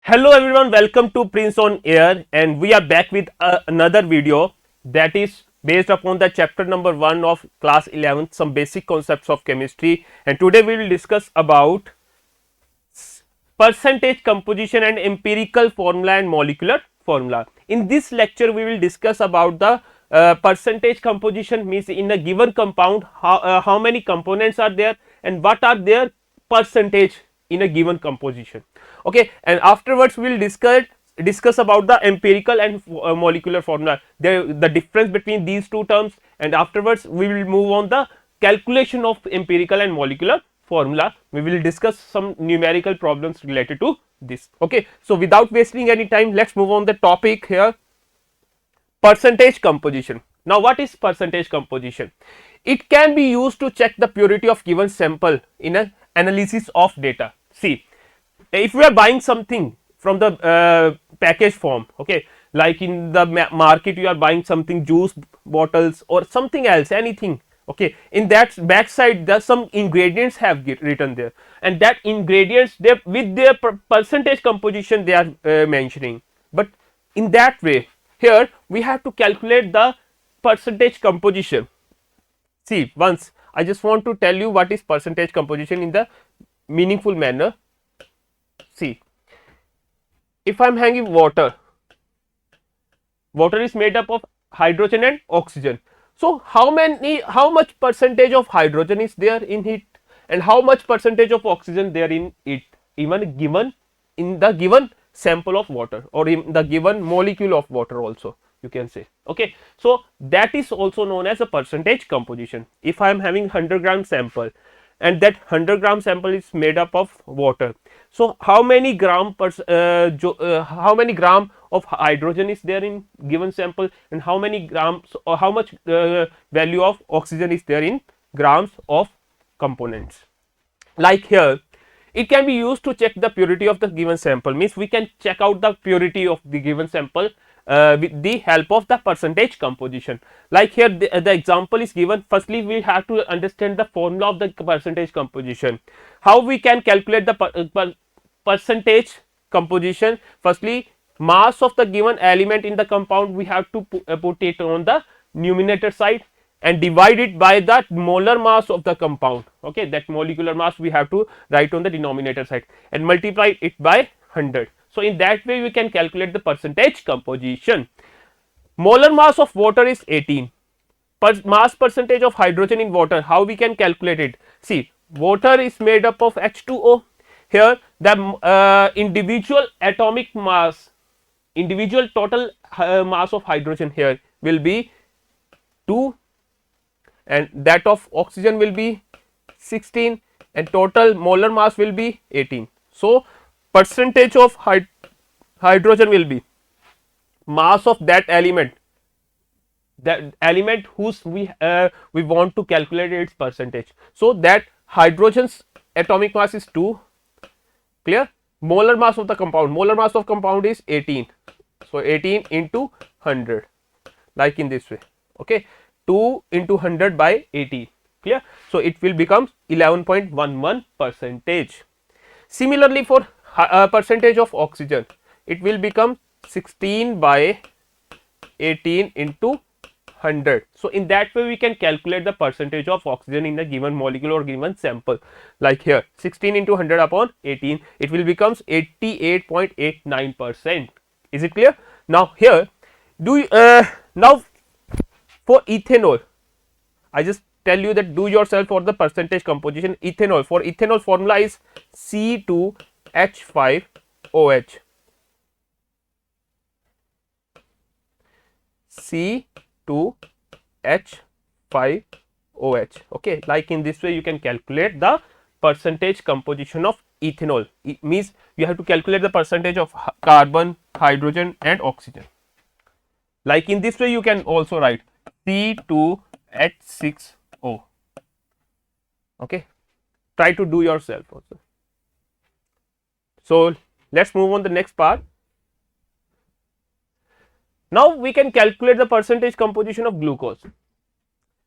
Hello everyone, welcome to Prince on Air, and we are back with another video that is based upon the chapter number 1 of class 11, some basic concepts of chemistry. And today we will discuss about percentage composition and empirical formula and molecular formula. In this lecture we will discuss about the percentage composition, means in a given compound how many components are there and what are their percentage in a given composition. Okay, and afterwards we will discuss about the empirical and molecular formula, the difference between these two terms, and afterwards we will move on the calculation of empirical and molecular formula. We will discuss some numerical problems related to this. Okay, so without wasting any time, let's move on the topic here. Percentage composition. Now what is percentage composition? It can be used to check the purity of given sample in an analysis of data. See, if we are buying something from the package form, okay, like in the market you are buying something, juice bottles or something else, anything, okay, in that backside there some ingredients have written there, and that ingredients they with their percentage composition they are mentioning. But in that way here we have to calculate the percentage composition. See, once I just want to tell you what is percentage composition in the meaningful manner. See, if I am having water, water is made up of hydrogen and oxygen. So how much percentage of hydrogen is there in it and how much percentage of oxygen there in it, even given in the given sample of water or in the given molecule of water also, you can say. Okay, so that is also known as a percentage composition. If I am having 100-gram sample and that 100-gram sample is made up of water, so how many gram of hydrogen is there in given sample and how many grams or how much value of oxygen is there in grams of components. Like here it can be used to check the purity of the given sample, means we can check out the purity of the given sample with the help of the percentage composition. Like here the example is given. Firstly we have to understand the formula of the percentage composition. How we can calculate the percentage composition? Firstly, mass of the given element in the compound we have to put it on the numerator side and divide it by the molar mass of the compound. Okay, that molecular mass we have to write on the denominator side and multiply it by 100. So in that way we can calculate the percentage composition. Molar mass of water is 18. Mass percentage of hydrogen in water, how we can calculate it? See, water is made up of H2O. Here the individual atomic mass, individual total mass of hydrogen here will be 2 and that of oxygen will be 16 and total molar mass will be 18. So percentage of hydrogen will be mass of that element whose we want to calculate its percentage. So that hydrogen's atomic mass is 2, clear. Molar mass of the compound is 18, so 18 into 100, like in this way. Okay, 2 into 100 by 80, clear. So it will become 11.11 percentage. Similarly for percentage of oxygen, it will become 16 by 18 into 100. So in that way we can calculate the percentage of oxygen in a given molecule or given sample. Like here 16 into 100 upon 18, it will becomes 88.89%. Is it clear? Now here now for ethanol, I just tell you that do yourself for the percentage composition. Ethanol, for ethanol formula is C2H5OH. C2H5OH. Okay, like in this way you can calculate the percentage composition of ethanol. It means you have to calculate the percentage of carbon, hydrogen and oxygen. Like in this way you can also write C2H6O. Okay, try to do yourself also. So let's move on the next part. Now we can calculate the percentage composition of glucose.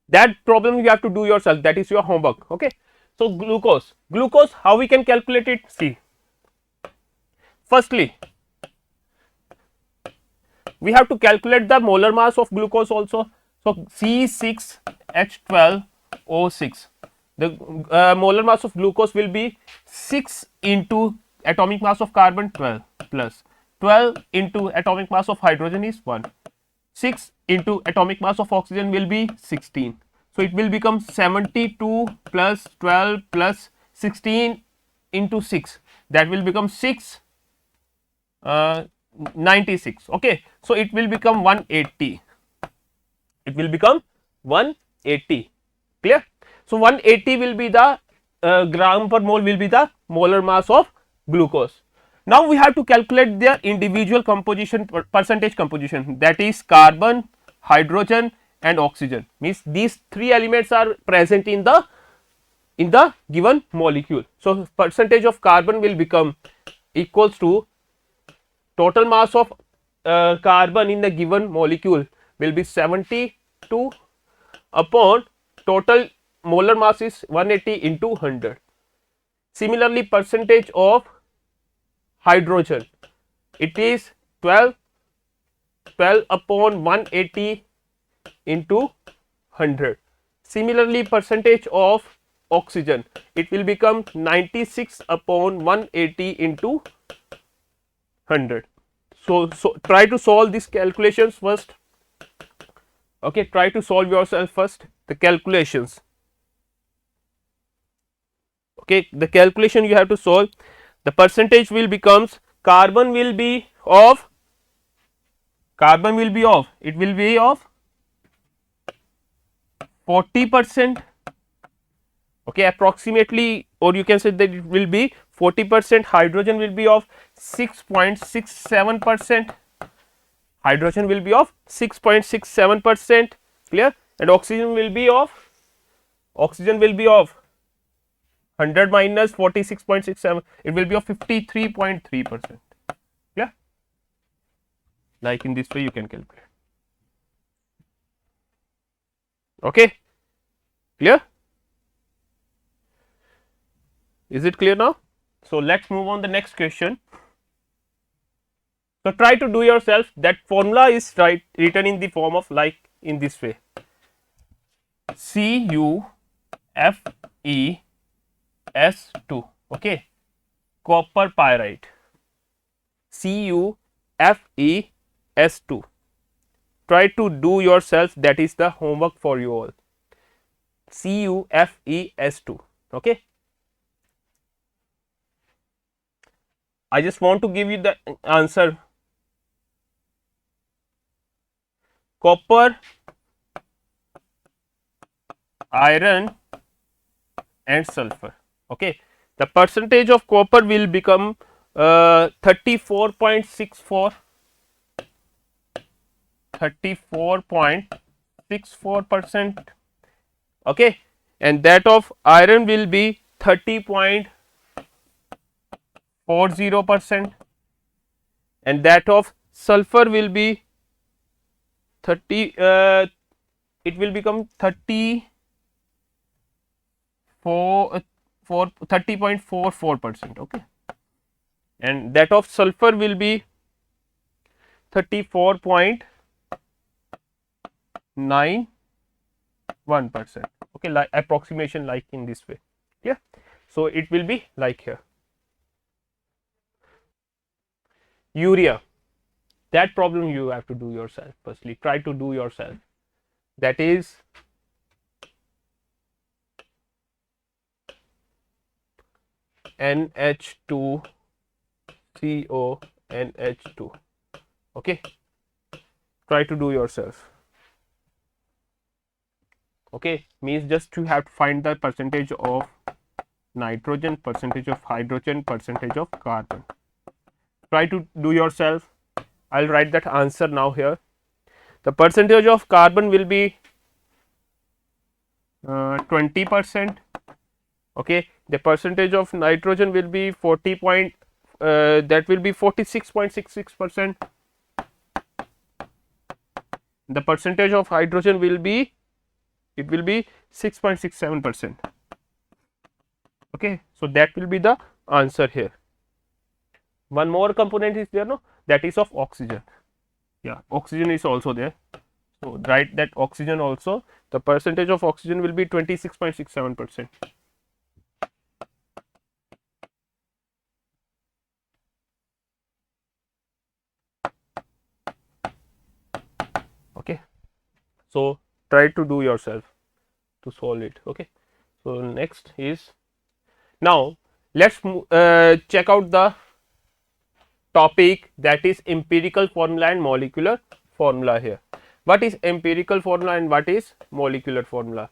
That problem you have to do yourself, that is your homework. Okay, so glucose, how we can calculate it? See, Firstly, we have to calculate the molar mass of glucose also. So, C6H12O6, the molar mass of glucose will be 6 into atomic mass of carbon 12 plus 12 into atomic mass of hydrogen is 1, 6 into atomic mass of oxygen will be 16. So, it will become 72 plus 12 plus 16 into 6, that will become 96. Okay. So, it will become 180, it will become 180, clear. So, 180 will be the gram per mole will be the molar mass of glucose. Now, we have to calculate their individual composition, percentage composition, that is carbon, hydrogen and oxygen, means these three elements are present in the given molecule. So, percentage of carbon will become equals to total mass of carbon in the given molecule will be 72 upon total molar mass is 180 into 100. Similarly, percentage of hydrogen, it is 12 upon 180 into 100. Similarly, percentage of oxygen, it will become 96 upon 180 into 100. So, try to solve these calculations first. Okay, try to solve yourself first the calculations. Okay, the calculation you have to solve. The percentage will becomes carbon will be of it will be of 40%. Okay, approximately, or you can say that it will be 40%. Hydrogen will be of 6.67%. Hydrogen will be of 6.67%, clear, and oxygen will be of 100 minus 46.67, it will be of 53.3%. Yeah, like in this way you can calculate. Okay, clear? Is it clear now? So, let us move on the next question. So, try to do yourself. That formula is written in the form of like in this way: CuFeS2, okay, copper pyrite, CuFeS2. Try to do yourself, that is the homework for you all. CuFeS2, okay. I just want to give you the answer. Copper, iron and sulfur, okay. The percentage of copper will become 34.64, 34.64%, okay, and that of iron will be 30.40%, and that of sulfur will be 30.44%, okay, and that of sulfur will be 34.91%, okay, like approximation like in this way. Yeah, so it will be like here. Urea, that problem you have to do yourself. Firstly, try to do yourself. That is NH2CO NH2, okay, try to do yourself. Okay, means just you have to find the percentage of nitrogen, percentage of hydrogen, percentage of carbon. Try to do yourself. I will write that answer now here. The percentage of carbon will be 20%, okay. The percentage of nitrogen will be 40 point, that will be 46.66%. The percentage of hydrogen will be, it will be 6.67%, okay. So, that will be the answer here. One more component is there, no, that is of oxygen. Yeah, oxygen is also there. So write that oxygen also, the percentage of oxygen will be 26.67%. Okay, so try to do yourself to solve it. Okay, so next is, now let's check out the topic, that is empirical formula and molecular formula. Here, what is empirical formula and what is molecular formula?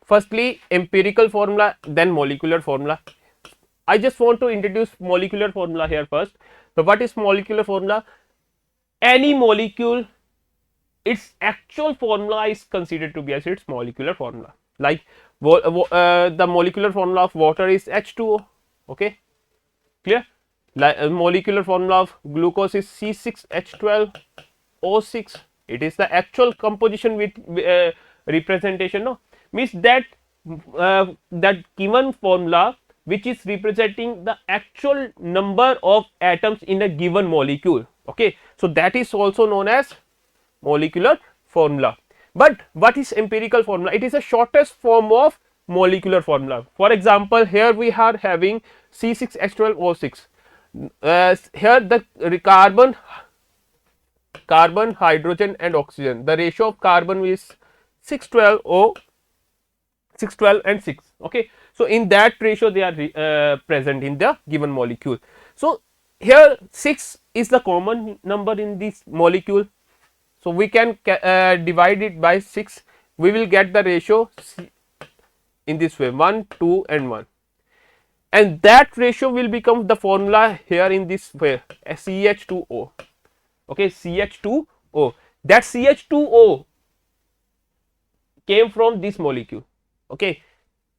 Firstly, empirical formula, then molecular formula. I just want to introduce molecular formula here first. So what is molecular formula? Any molecule, its actual formula is considered to be as its molecular formula. Like the molecular formula of water is H2O. Okay, clear? Like molecular formula of glucose is C6H12O6. It is the actual composition with representation. No, means that that given formula which is representing the actual number of atoms in a given molecule. Okay, so that is also known as molecular formula. But what is empirical formula? It is a shortest form of molecular formula. For example, here we are having C6H12O6. Here the carbon, hydrogen and oxygen, the ratio of carbon is 612 and 6. Okay, so in that ratio they are present in the given molecule. So here 6 is the common number in this molecule, so we can divide it by 6. We will get the ratio in this way, 1, 2 and 1, and that ratio will become the formula here in this way, CH2O. Okay, CH2O, that CH2O came from this molecule. Okay,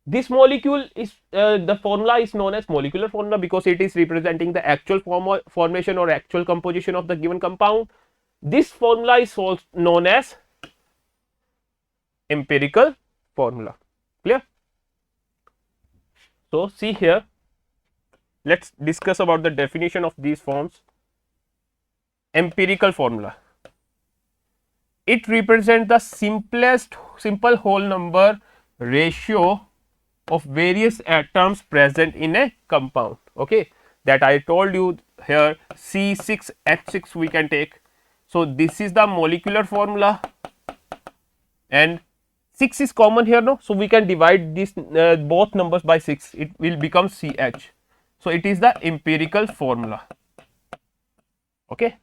this molecule is the formula is known as molecular formula because it is representing the actual formation or actual composition of the given compound. This formula is also known as empirical formula. Clear? So see here, let's discuss about the definition of these forms. Empirical formula, it represents the simple whole number ratio of various atoms present in a compound. Okay, that I told you here, C6H6 we can take. So this is the molecular formula, and 6 is common here, no, so we can divide this both numbers by 6, it will become CH. So it is the empirical formula. Okay,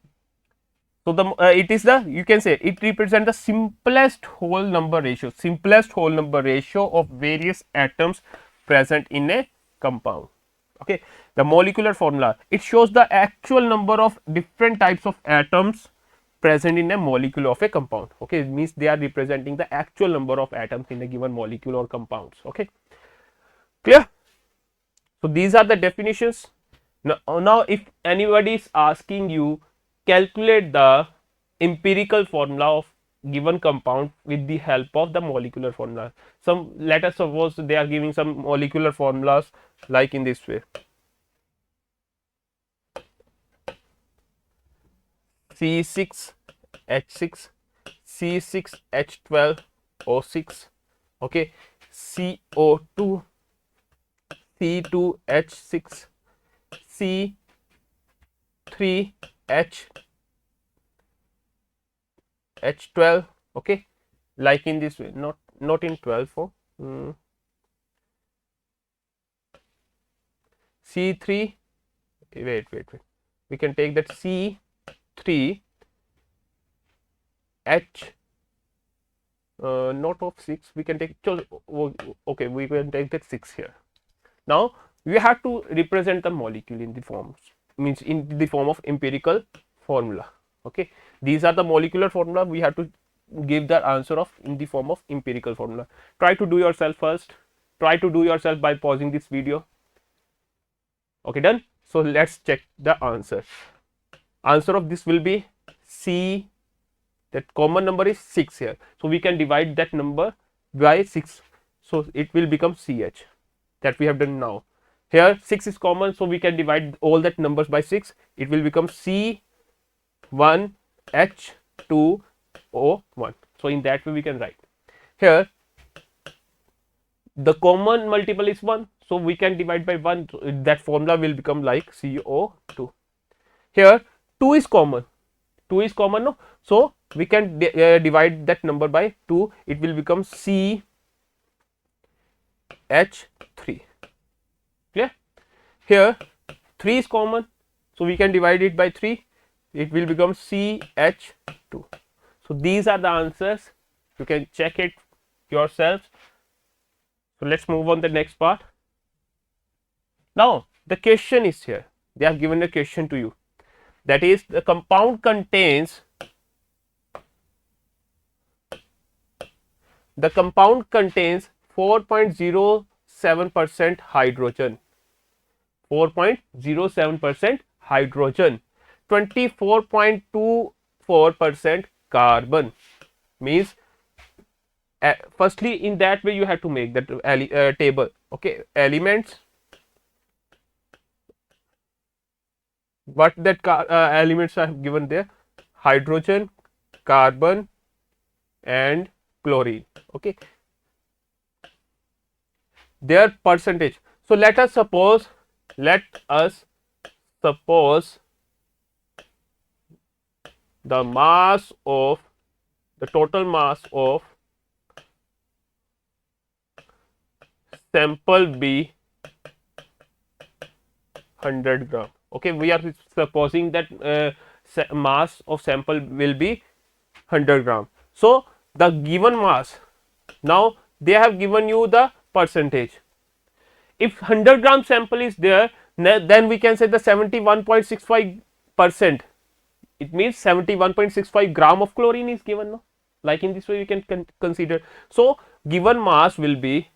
so the it is the, you can say it represents the simplest whole number ratio of various atoms present in a compound. Okay, the molecular formula, it shows the actual number of different types of atoms present in a molecule of a compound. Okay, it means they are representing the actual number of atoms in a given molecule or compounds. Okay, clear? So these are the definitions. Now if anybody is asking you, calculate the empirical formula of given compound with the help of the molecular formula. Some, let us suppose they are giving some molecular formulas like in this way, C6H6, C6H12O6, okay, CO2, C2H6, C3H12, okay, like in this way, not in 12 form. C3, wait, we can take that C3H, not of 6, we can take, okay, we can take that 6 here. Now we have to represent the molecule in the forms, means in the form of empirical formula. Okay, these are the molecular formula, we have to give the answer of in the form of empirical formula. Try to do yourself first, try to do yourself by pausing this video. Okay, done. So let's check the answer. Answer of this will be C, that common number is 6 here, so we can divide that number by 6, so it will become CH, that we have done now. Here 6 is common, so we can divide all that numbers by 6. It will become C1H2O1. So in that way we can write. Here the common multiple is 1, so we can divide by 1. That formula will become like CO2. Here 2 is common. 2 is common, no? So we can divide that number by 2. It will become CH3. Clear? Here 3 is common, so we can divide it by 3. It will become CH2. So these are the answers. You can check it yourselves. So let's move on the next part. Now the question is here. They have given a question to you. That is, the compound contains 4.07% hydrogen, 4.07% hydrogen, 24.24% carbon. Means firstly, in that way you have to make that table. Okay, elements, what that elements are given there: hydrogen, carbon and chlorine. Okay, their percentage. So let us suppose the mass of the total mass of sample be 100 gram. Okay, we are supposing that mass of sample will be 100 gram. So the given mass, now they have given you the percentage. If 100 gram sample is there, then we can say the 71.65%. It means 71.65 gram of chlorine is given. No? Like in this way, you can consider. So given mass will be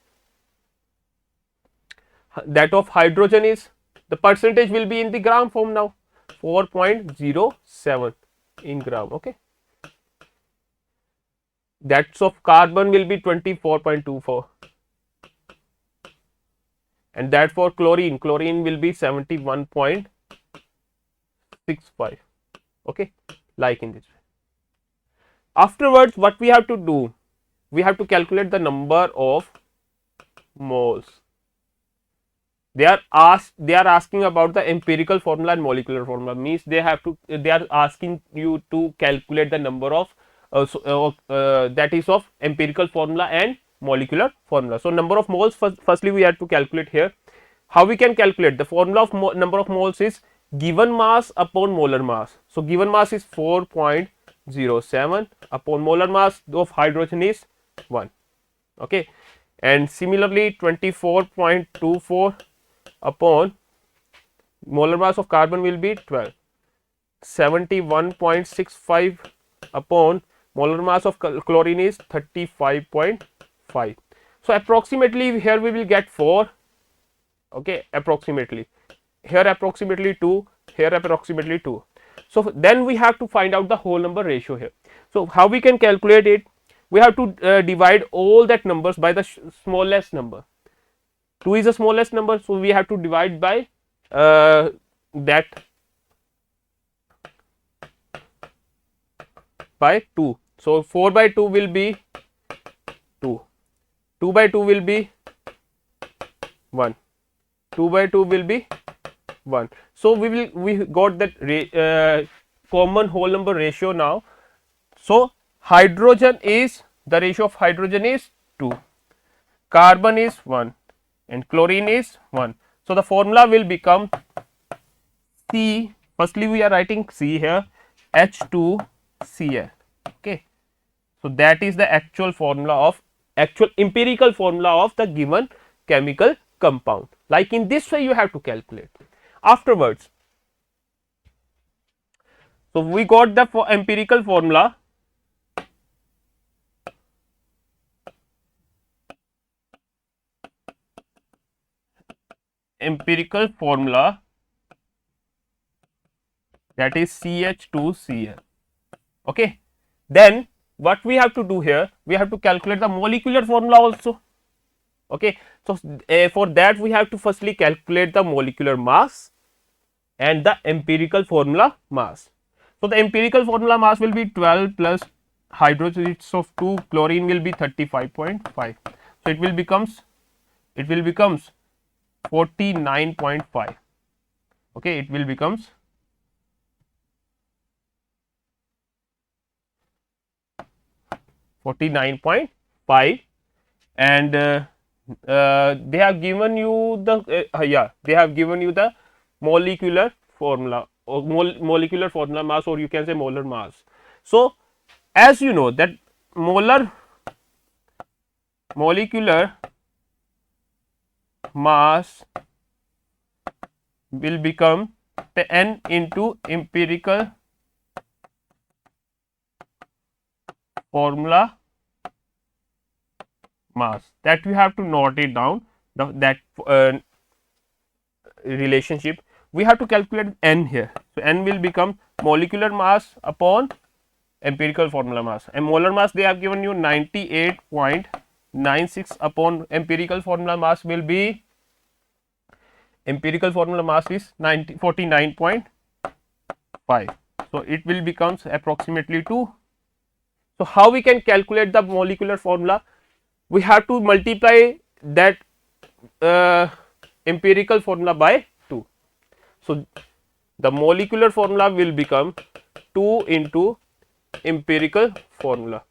that of hydrogen is, the percentage will be in the gram form now, 4.07 in gram. Okay, that's of carbon will be 24.24, and that for chlorine will be 71.65. okay, like in this way. Afterwards, what we have to do, we have to calculate the number of moles. They are asking about the empirical formula and molecular formula. Means they are asking you to calculate the number of that is of empirical formula and molecular formula. So number of moles, firstly we have to calculate here. How we can calculate? The formula of number of moles is given mass upon molar mass. So given mass is 4.07 upon molar mass of hydrogen is 1. Okay, and similarly 24.24 upon molar mass of carbon will be 12. 71.65 upon molar mass of chlorine is 35.5. So approximately here we will get 4. Okay, approximately here approximately 2, here approximately 2. So then we have to find out the whole number ratio here. So how we can calculate it? We have to divide all that numbers by the smallest number. 2 is the smallest number, so we have to divide by that by 2. So 4 by 2 will be 2, 2 by 2 will be 1, 2 by 2 will be 1. So we got that common whole number ratio now. So hydrogen is, the ratio of hydrogen is 2, carbon is 1 and chlorine is 1. So the formula will become C, firstly we are writing C here, H2Cl. Okay, so that is the actual empirical formula of the given chemical compound. Like in this way you have to calculate. Afterwards, so we got the empirical formula. Empirical formula, that is CH2Cl. Okay, then what we have to do here, we have to calculate the molecular formula also. Okay. So, for that we have to firstly calculate the molecular mass and the empirical formula mass. So, the empirical formula mass will be 12 plus hydrogens of 2, chlorine will be 35.5. So, it will becomes 49.5. Okay, it will becomes 49.5, and they have given you the they have given you the molecular formula or molecular formula mass, or you can say molar mass. So, as you know that molecular mass will become the n into empirical formula mass, that we have to note it down, that relationship we have to calculate n here. So, n will become molecular mass upon empirical formula mass, and molar mass they have given you 98.96 upon empirical formula mass will be, empirical formula mass is 49.5. So, it will becomes approximately 2. So, how we can calculate the molecular formula? We have to multiply that empirical formula by 2. So, the molecular formula will become 2 into empirical formula.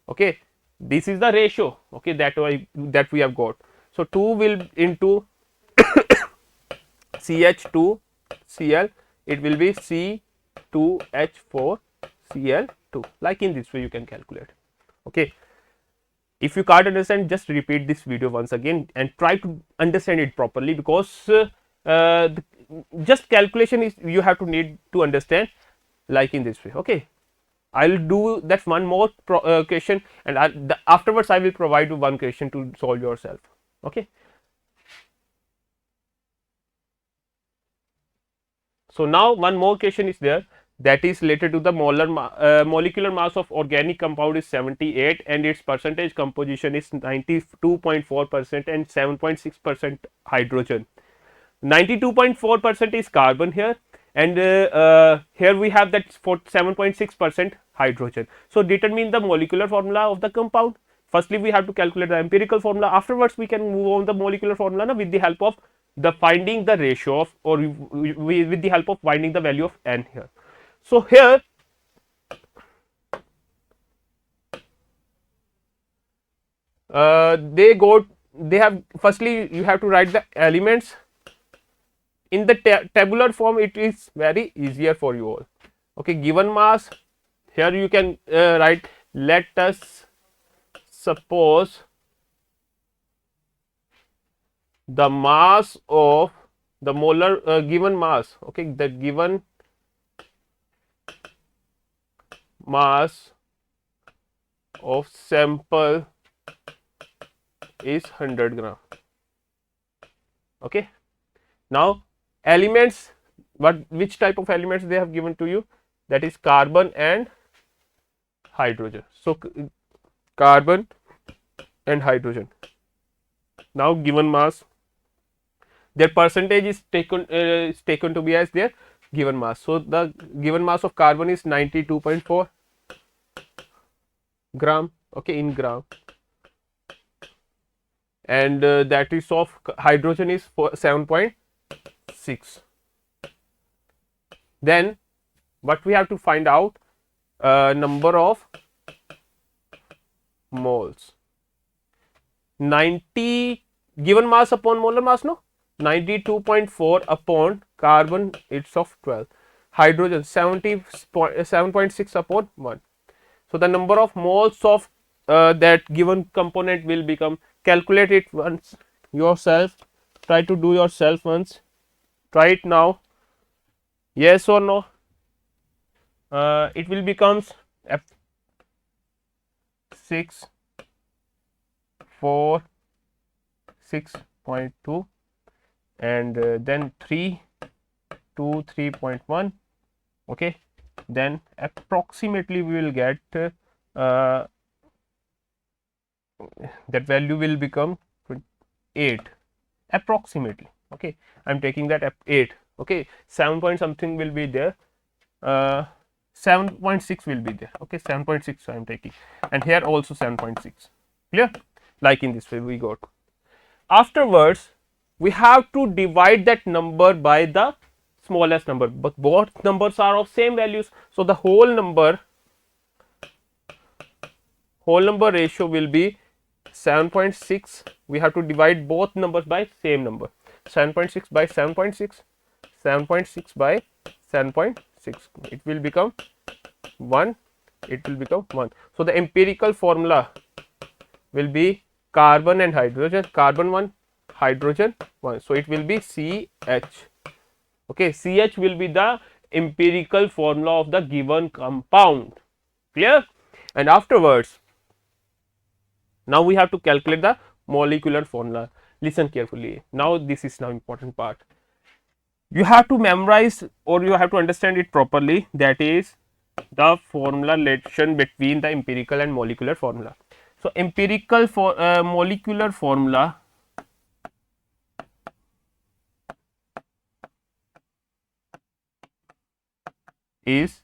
Okay, this is the ratio. Okay, that we have got. So, 2 will into CH2Cl, it will be C2H4Cl2, like in this way you can calculate. Okay. If you can't understand, just repeat this video once again and try to understand it properly, because just calculation is you have to need to understand, like in this way. Okay, I will do that one more question, and afterwards I will provide you one question to solve yourself. Okay. So, now one more question is there, that is related to the molecular mass of organic compound is 78 and its percentage composition is 92.4% and 7.6% hydrogen. 92.4% is carbon here, and here we have that for 7.6% hydrogen. So, determine the molecular formula of the compound. Firstly, we have to calculate the empirical formula. Afterwards, we can move on the molecular formula with the help of the finding the ratio of, or with the help of finding the value of n here. So, here they have, firstly you have to write the elements in the tabular form. It is very easier for you all. Okay, given mass, here you can write, let us suppose the mass of the molar given mass. Okay, the given mass of sample is 100 gram. Okay. Now, elements, which type of elements they have given to you, that is carbon and hydrogen. So, carbon and hydrogen. Now, given mass, their percentage is taken to be as their given mass. So, the given mass of carbon is 92.4 gram, okay, in gram, and that is of hydrogen is 7.6. Then what we have to find out, number of moles. 90 given mass upon molar mass, no, 92.4 upon carbon, it's of 12, hydrogen 7.6 upon 1. So, the number of moles of that given component will become, calculate it once yourself, try to do yourself once, try it now, yes or no. It will becomes F6 4 6.2 and then 3 to 3.1. okay, then approximately we will get that value will become 8 approximately. Okay, I am taking that 8. Okay, 7 point something will be there, 7.6 will be there. Okay, 7.6 I am taking, and here also 7.6. Clear? Like in this way we got. Afterwards, we have to divide that number by the smallest number, but both numbers are of same values. So, the whole number ratio will be 7.6. We have to divide both numbers by same number, 7.6 by 7.6, 7.6 by 7.6, it will become 1, it will become 1. So, the empirical formula will be carbon and hydrogen, carbon 1, hydrogen 1. So, it will be CH. Okay, CH will be the empirical formula of the given compound. Clear? And afterwards, now we have to calculate the molecular formula. Listen carefully. Now, this is now important part. You have to memorize or you have to understand it properly. That is the formula relation between the empirical and molecular formula. So, empirical for molecular formula is,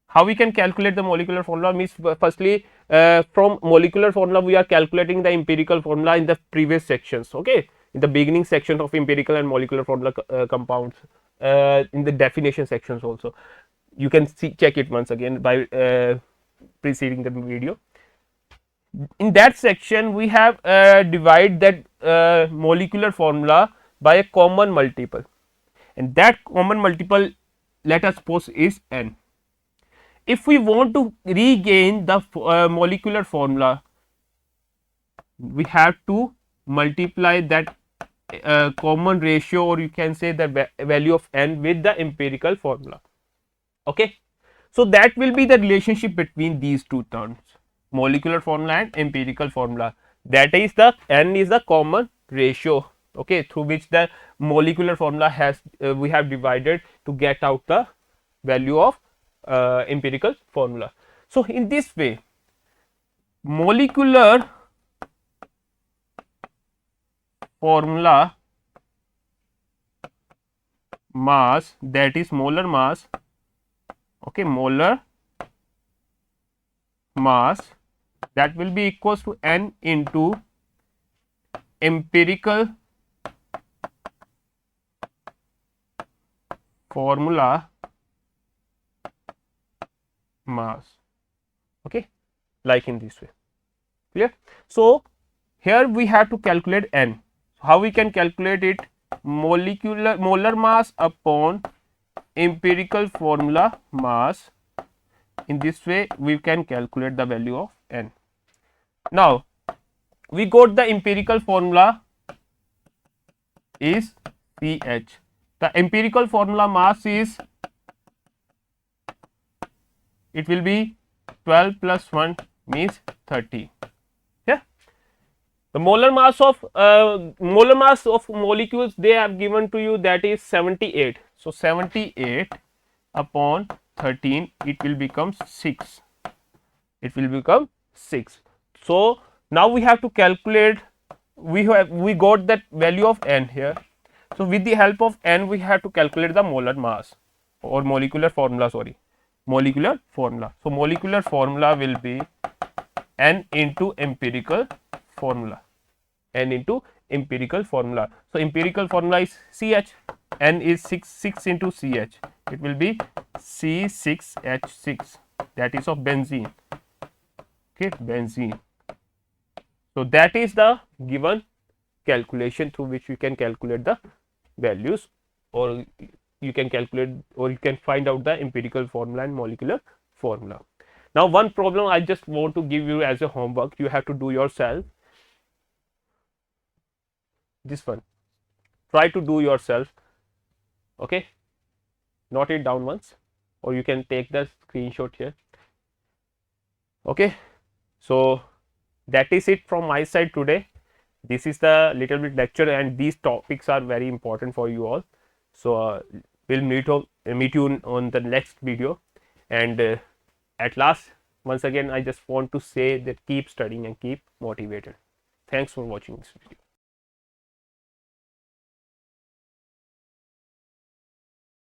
how we can calculate the molecular formula means, firstly from molecular formula we are calculating the empirical formula in the previous sections. Okay, in the beginning section of empirical and molecular formula compounds, in the definition sections also you can see, check it once again by preceding the video. In that section we have divide that molecular formula by a common multiple, and that common multiple, let us suppose, is n. If we want to regain the molecular formula, we have to multiply that common ratio, or you can say the value of n with the empirical formula. Okay. So, that will be the relationship between these two terms, molecular formula and empirical formula. That is the n is the common ratio, okay, through which the molecular formula has we have divided to get out the value of empirical formula. So, in this way molecular formula mass, that is molar mass, okay, molar mass, that will be equals to n into empirical formula mass, okay, like in this way. Clear? So, here we have to calculate n. How we can calculate it? Molar mass upon empirical formula mass. In this way we can calculate the value of n. Now, we got the empirical formula is CH. The empirical formula mass is, it will be 12 plus 1 means 30. Yeah. The molar mass of molecules they have given to you, that is 78. So, 78 upon 13, it will become 6. It will become 6. So, now we have to calculate, we got that value of n here. So, with the help of n we have to calculate the molar mass or molecular formula, sorry, molecular formula. So, molecular formula will be n into empirical formula, n into empirical formula. So, empirical formula is CH, n is 6 into CH, it will be C6H6, that is of benzene, okay, benzene. So, that is the given calculation through which you can calculate the values, or you can calculate, or you can find out the empirical formula and molecular formula. Now, one problem I just want to give you as a homework, you have to do yourself. This one, try to do yourself, okay, note it down once, or you can take the screenshot here. Okay. So, that is it from my side today. This is the little bit lecture, and these topics are very important for you all. So, we'll meet you on the next video, and at last, once again I just want to say that keep studying and keep motivated. Thanks for watching this video.